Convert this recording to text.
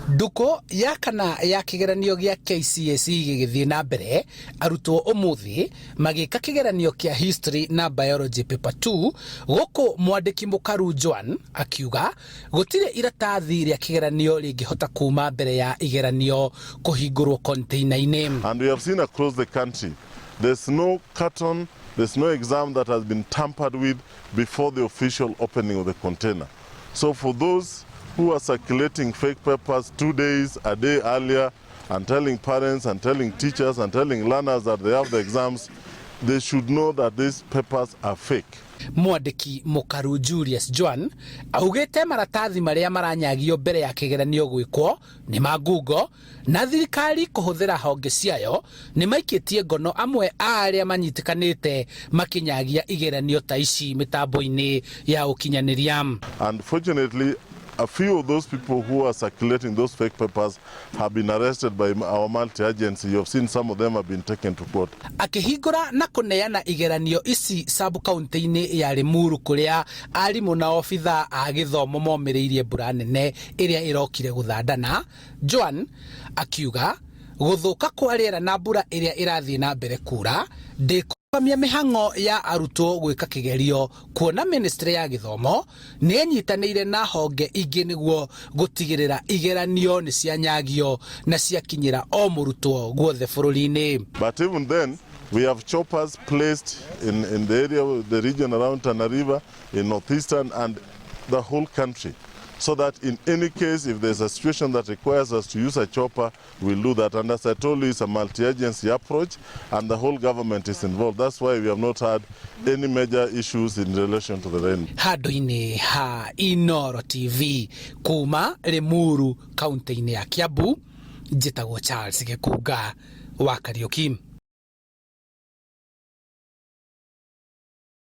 Nduko ya kana ya kigeranio gya KCSE gigithii na mbere, arutwo umuthi magika kigeranio kia history na biology paper 2 guku mwandiki Mukaru Joan akiuga gutire iratathi ria kigeranio ringihota kuma mbere ya igeranio kuhingurwo container-ini. And we have seen across the country there's no carton, there's no exam that has been tampered with before the official opening of the container. So for those who are circulating fake papers 2 days, a day earlier, and telling parents and telling teachers and telling learners that they have the exams, they should know that these papers are fake. Mwandiki Mukaru Julius Joan augite maratathi maria maranyagio mbere ya kigeranio gwikwo ni magungo na thirikari kuhuthira honge ciayo ni maikitie ngono amwe aria manyitikanite makinyagia igeranio ta ici mitambo-ini ya ukinyaniria. Unfortunately, a few of those people who are circulating those fake papers have been arrested by our multi-agency. You have seen some of them have been taken to court. Akihingura na kuneana igeranio ici sub-county-ini ya Limuru kuria arimu na ofitha a githomo momiriirie mbura nene iria irokire guthandana, Joan akiuga guthuka kwa riera na mbura iria irathii na mbere kura kamia mihango ya arutwo gwika kigerio kuona ministry ya githomo ni enyitanire na honge ingi niguo gutigirira igeranio ni cianyagio na ciakinyira o murutwo guothe bururi-ini. But even then we have choppers placed in the area, the region around Tana River, in northeastern and the whole country, so that in any case, if there's a situation that requires us to use a chopper, we'll do that. And as I told you, it's a multi-agency approach and the whole government is involved. That's why we have not had any major issues in relation to the rain. Handu-ini ha Inooro TV kuma Limuru, kaunti-ini ya Kiambu, njitagwo Charles Gikuga wa Kariuki.